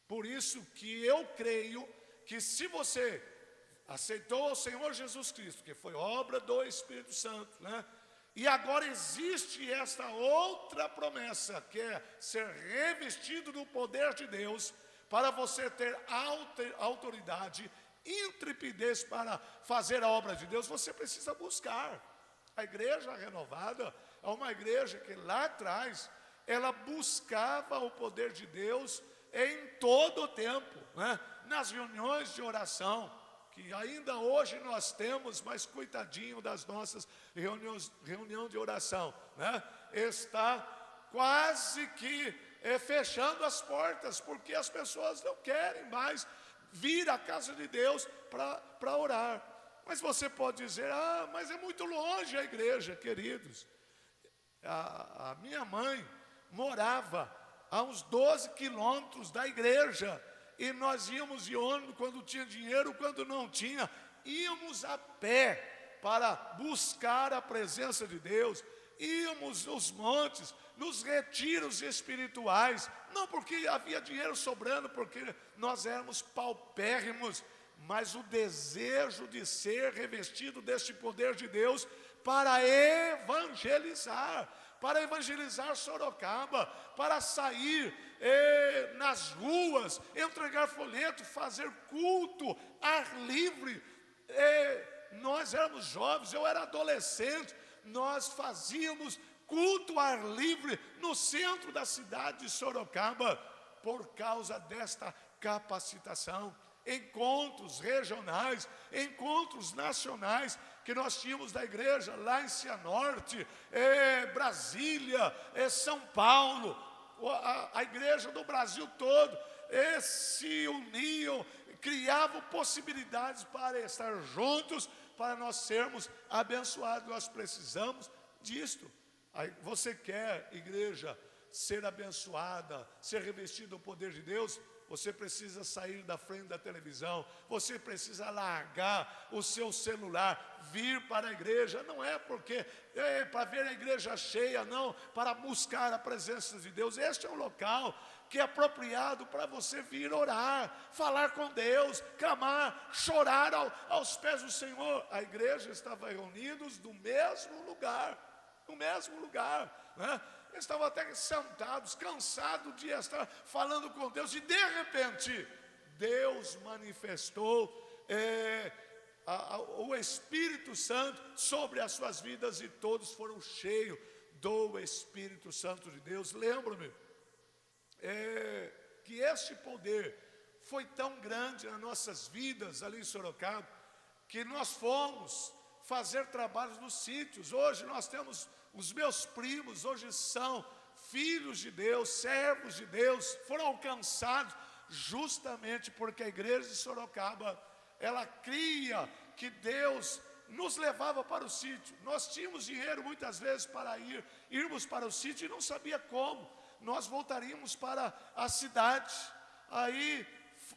Por isso que eu creio que se você aceitou o Senhor Jesus Cristo, que foi obra do Espírito Santo, né? E agora existe esta outra promessa, que é ser revestido do poder de Deus, para você ter autoridade, intrepidez para fazer a obra de Deus, você precisa buscar. A igreja renovada é uma igreja que lá atrás, ela buscava o poder de Deus em todo o tempo, né? Nas reuniões de oração, que ainda hoje nós temos, mas coitadinho das nossas reunião de oração, né? Está quase que fechando as portas, porque as pessoas não querem mais vir à casa de Deus para orar. Mas você pode dizer, mas é muito longe a igreja, queridos. A minha mãe morava a uns 12 quilômetros da igreja, e nós íamos de ônibus quando tinha dinheiro, quando não tinha, íamos a pé para buscar a presença de Deus, íamos nos montes, nos retiros espirituais, não porque havia dinheiro sobrando, porque nós éramos paupérrimos, mas o desejo de ser revestido deste poder de Deus para evangelizar Sorocaba, para sair nas ruas, entregar folheto, fazer culto, ar livre. Nós éramos jovens, eu era adolescente, nós fazíamos culto ar livre no centro da cidade de Sorocaba, por causa desta capacitação. Encontros regionais, encontros nacionais que nós tínhamos da igreja lá em Cianorte, Brasília, São Paulo, a igreja do Brasil todo se uniam, criavam possibilidades para estar juntos, para nós sermos abençoados. Nós precisamos disto. Aí, você quer, igreja, ser abençoada, ser revestida do poder de Deus? Você precisa sair da frente da televisão, você precisa largar o seu celular, vir para a igreja. Não é porque para ver a igreja cheia, não, para buscar a presença de Deus. Este é um local que é apropriado para você vir orar, falar com Deus, clamar, chorar aos pés do Senhor. A igreja estava reunidos no mesmo lugar, né? Estavam até sentados, cansados de estar falando com Deus, e de repente Deus manifestou o Espírito Santo sobre as suas vidas, e todos foram cheios do Espírito Santo de Deus. Lembro-me que este poder foi tão grande nas nossas vidas ali em Sorocaba, que nós fomos fazer trabalhos nos sítios. Hoje nós temos, os meus primos hoje são filhos de Deus, servos de Deus, foram alcançados justamente porque a igreja de Sorocaba, ela cria que Deus nos levava para o sítio. Nós tínhamos dinheiro muitas vezes para irmos para o sítio e não sabia como. Nós voltaríamos para a cidade, aí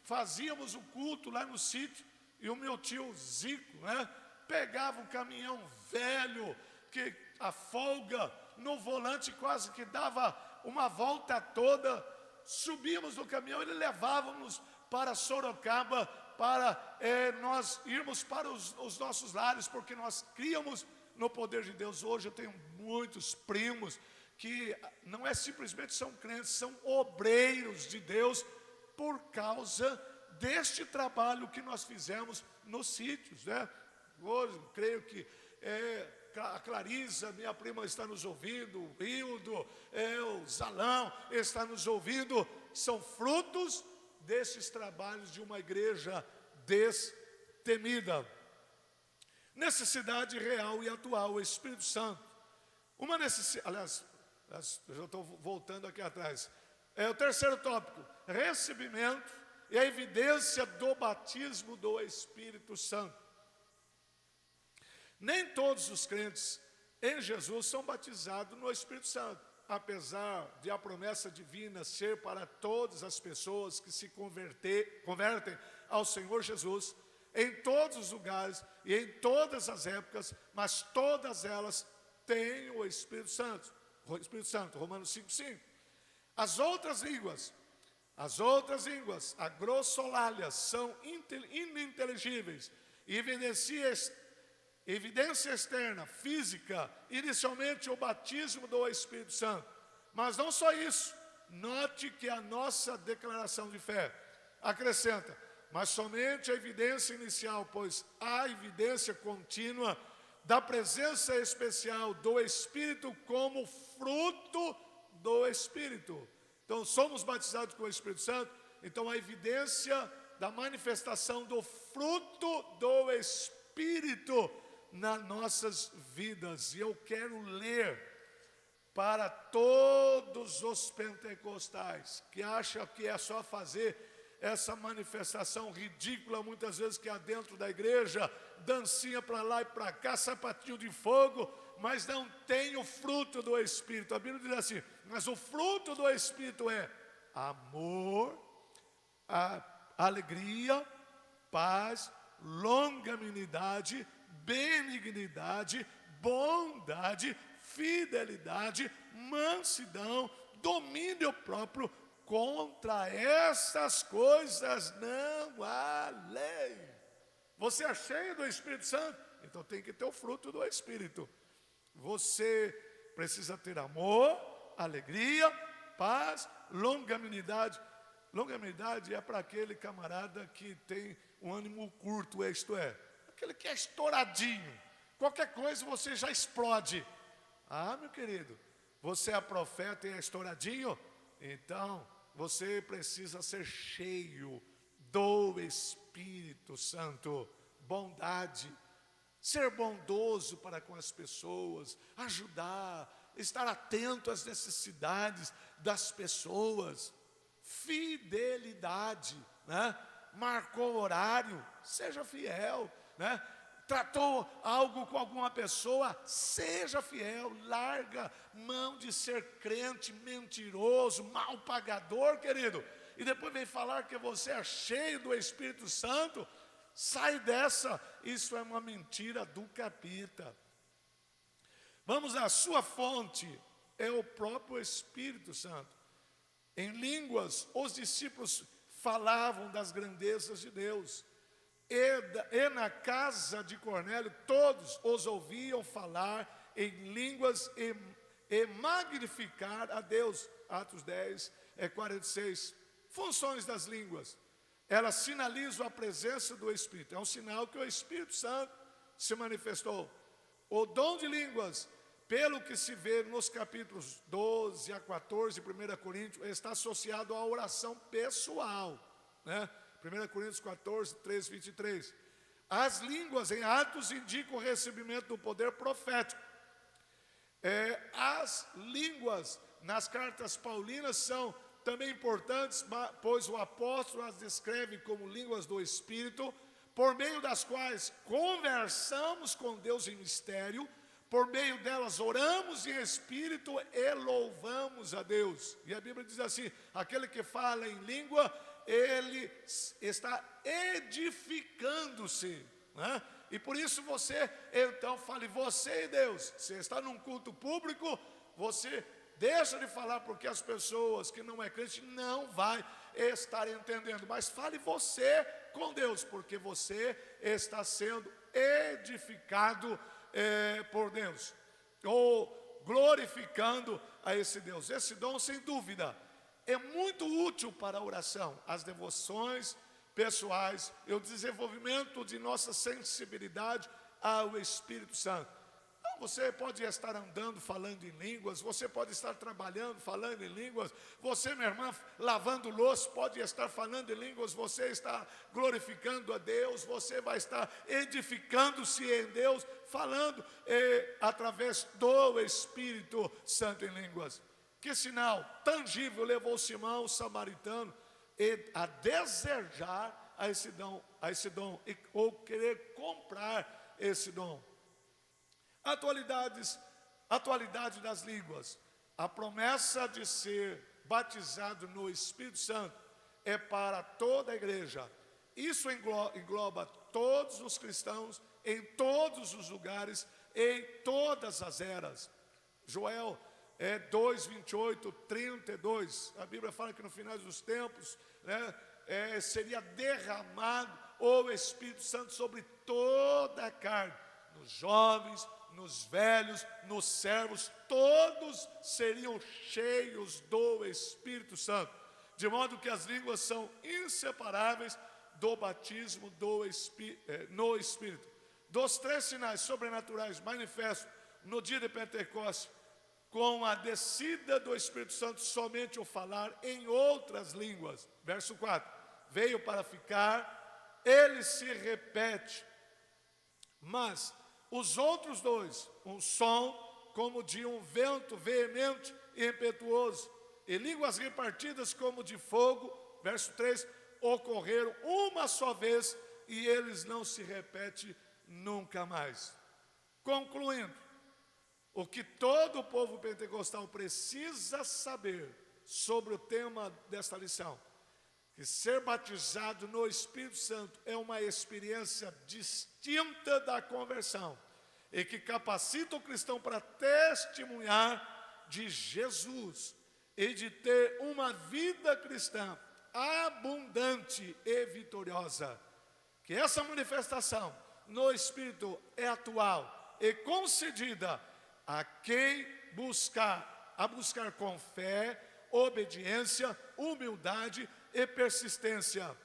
fazíamos o culto lá no sítio, e o meu tio Zico, né, pegava um caminhão velho, que a folga no volante quase que dava uma volta toda. Subíamos no caminhão e levávamos para Sorocaba, para nós irmos para os nossos lares, porque nós criamos no poder de Deus. Hoje eu tenho muitos primos que não é simplesmente são crentes, são obreiros de Deus, por causa deste trabalho que nós fizemos nos sítios, né? Hoje, creio que a Clarisa, minha prima, está nos ouvindo, o Hildo, o Zalão está nos ouvindo. São frutos desses trabalhos de uma igreja destemida. Necessidade real e atual, o Espírito Santo. Uma necessidade, aliás, eu já estou voltando aqui atrás. O terceiro tópico, recebimento e a evidência do batismo do Espírito Santo. Nem todos os crentes em Jesus são batizados no Espírito Santo, apesar de a promessa divina ser para todas as pessoas que se convertem ao Senhor Jesus, em todos os lugares e em todas as épocas, mas todas elas têm o Espírito Santo, Romanos 5,5. As outras línguas, a glossolalia, são ininteligíveis e evidência externa, física, inicialmente o batismo do Espírito Santo. Mas não só isso, note que a nossa declaração de fé acrescenta, mas somente a evidência inicial, pois há evidência contínua da presença especial do Espírito como fruto do Espírito. Então somos batizados com o Espírito Santo, então a evidência da manifestação do fruto do Espírito nas nossas vidas. E eu quero ler para todos os pentecostais que acham que é só fazer essa manifestação ridícula, muitas vezes, que há dentro da igreja, dancinha para lá e para cá, sapatinho de fogo, mas não tem o fruto do Espírito. A Bíblia diz assim, mas o fruto do Espírito é amor, alegria, paz, longanimidade, benignidade, bondade, fidelidade, mansidão, domínio próprio. Contra essas coisas não há lei. Você é cheio do Espírito Santo, então tem que ter o fruto do Espírito. Você precisa ter amor, alegria, paz, longanimidade. Longanimidade é para aquele camarada que tem um ânimo curto, isto é, aquele que é estouradinho. Qualquer coisa você já explode. Ah, meu querido, você é profeta e é estouradinho? Então, você precisa ser cheio do Espírito Santo. Bondade, ser bondoso para com as pessoas, ajudar, estar atento às necessidades das pessoas. Fidelidade, né? Marcou horário, seja fiel, né? Tratou algo com alguma pessoa, seja fiel, larga mão de ser crente, mentiroso, mal pagador, querido. E depois vem falar que você é cheio do Espírito Santo, sai dessa, isso é uma mentira do capeta. Vamos à sua fonte, é o próprio Espírito Santo. Em línguas, os discípulos falavam das grandezas de Deus. E na casa de Cornélio, todos os ouviam falar em línguas e magnificar a Deus. Atos 10, 46. Funções das línguas. Elas sinalizam a presença do Espírito. É um sinal que o Espírito Santo se manifestou. O dom de línguas, pelo que se vê nos capítulos 12 a 14 de 1 Coríntios, está associado à oração pessoal, né? 1 Coríntios 14, 13, 23. As línguas em Atos indicam o recebimento do poder profético. As línguas nas cartas paulinas são também importantes, pois o apóstolo as descreve como línguas do Espírito, por meio das quais conversamos com Deus em mistério, por meio delas oramos em espírito e louvamos a Deus. E a Bíblia diz assim, aquele que fala em língua, ele está edificando-se, né? E por isso você, então, fale, você e Deus. Você está num culto público, você deixa de falar porque as pessoas que não é crente não vai estar entendendo. Mas fale você com Deus, porque você está sendo edificado por Deus. Ou glorificando a esse Deus. Esse dom, sem dúvida, é muito útil para a oração, as devoções pessoais e o desenvolvimento de nossa sensibilidade ao Espírito Santo. Então, você pode estar andando falando em línguas, você pode estar trabalhando falando em línguas, você, minha irmã, lavando louça, pode estar falando em línguas, você está glorificando a Deus, você vai estar edificando-se em Deus, falando através do Espírito Santo em línguas. Que sinal tangível levou Simão, o samaritano, a desejar a esse dom, ou querer comprar esse dom. Atualidade das línguas. A promessa de ser batizado no Espírito Santo é para toda a igreja. Isso engloba todos os cristãos, em todos os lugares, em todas as eras. Joel 2, 28, 32, a Bíblia fala que no final dos tempos, seria derramado o Espírito Santo sobre toda a carne, nos jovens, nos velhos, nos servos, todos seriam cheios do Espírito Santo, de modo que as línguas são inseparáveis do batismo no Espírito. Dos 3 sinais sobrenaturais manifestos no dia de Pentecostes, com a descida do Espírito Santo, somente o falar em outras línguas. Verso 4, veio para ficar, ele se repete, mas os outros 2, um som como de um vento veemente e impetuoso, e línguas repartidas como de fogo, verso 3, ocorreram uma só vez, e eles não se repetem nunca mais. Concluindo, o que todo o povo pentecostal precisa saber sobre o tema desta lição, que ser batizado no Espírito Santo é uma experiência distinta da conversão, e que capacita o cristão para testemunhar de Jesus e de ter uma vida cristã abundante e vitoriosa. Que essa manifestação no Espírito é atual e concedida a quem buscar com fé, obediência, humildade e persistência,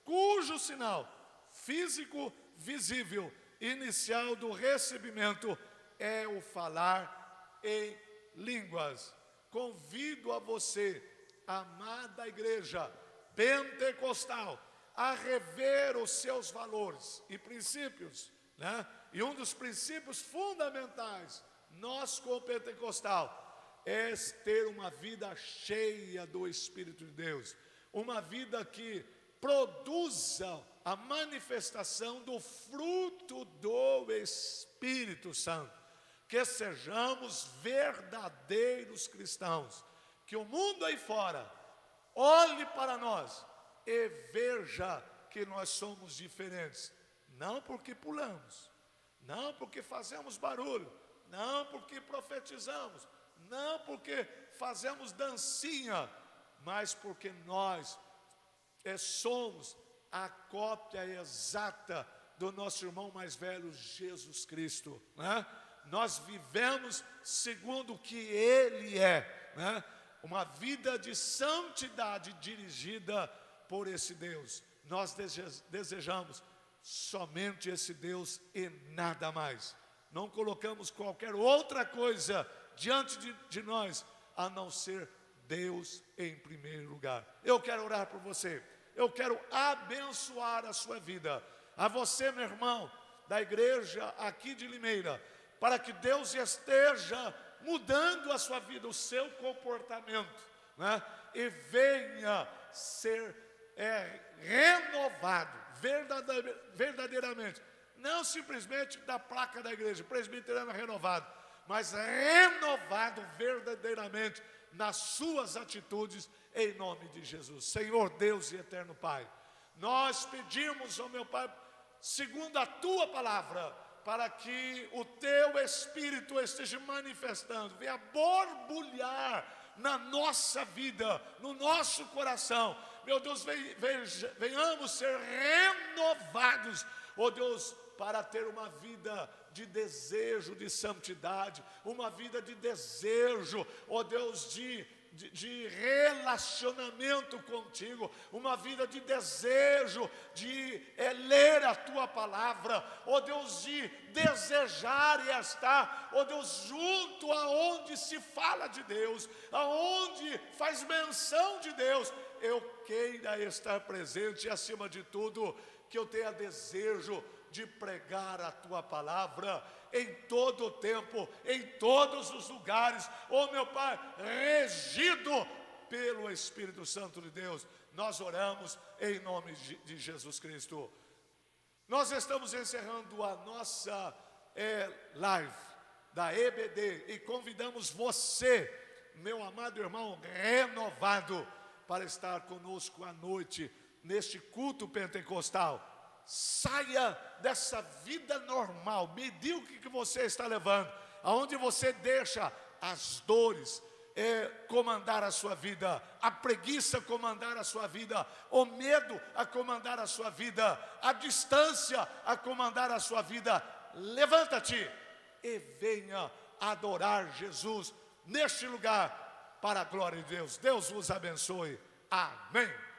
cujo sinal físico visível inicial do recebimento é o falar em línguas. Convido a você, amada igreja pentecostal, a rever os seus valores e princípios, E um dos princípios fundamentais, nós como pentecostal, é ter uma vida cheia do Espírito de Deus, uma vida que produza a manifestação do fruto do Espírito Santo, que sejamos verdadeiros cristãos, que o mundo aí fora olhe para nós e veja que nós somos diferentes, não porque pulamos, não porque fazemos barulho, não porque profetizamos, não porque fazemos dancinha, mas porque nós somos a cópia exata do nosso irmão mais velho, Jesus Cristo, Nós vivemos segundo o que Ele é, Uma vida de santidade dirigida por esse Deus. Nós desejamos somente esse Deus e nada mais. Não colocamos qualquer outra coisa diante de nós, a não ser Deus em primeiro lugar. Eu quero orar por você. Eu quero abençoar a sua vida. A você, meu irmão, da igreja aqui de Limeira, para que Deus esteja mudando a sua vida, o seu comportamento, e venha ser renovado verdadeiramente, não simplesmente da placa da igreja, presbiteriano renovado, mas renovado verdadeiramente nas suas atitudes, em nome de Jesus. Senhor Deus e eterno Pai, nós pedimos ao meu Pai, segundo a tua palavra, para que o teu Espírito esteja manifestando, venha borbulhar na nossa vida, no nosso coração. Meu Deus, venhamos ser renovados, ó Deus, para ter uma vida de desejo de santidade, uma vida de desejo, ó Deus, de relacionamento contigo, uma vida de desejo de ler a tua palavra, ó Deus, de desejar e estar, ó Deus, junto aonde se fala de Deus, aonde faz menção de Deus, eu queira estar presente e, acima de tudo, que eu tenha desejo de pregar a tua palavra em todo o tempo, em todos os lugares, ó meu Pai, regido pelo Espírito Santo de Deus. Nós oramos em nome de Jesus Cristo. Nós estamos encerrando a nossa live da EBD e convidamos você, meu amado irmão renovado, para estar conosco à noite neste culto pentecostal. Saia dessa vida normal, medíocre que você está levando, aonde você deixa as dores comandar a sua vida, a preguiça comandar a sua vida, o medo a comandar a sua vida, a distância a comandar a sua vida. Levanta-te e venha adorar Jesus neste lugar, para a glória de Deus. Deus vos abençoe. Amém.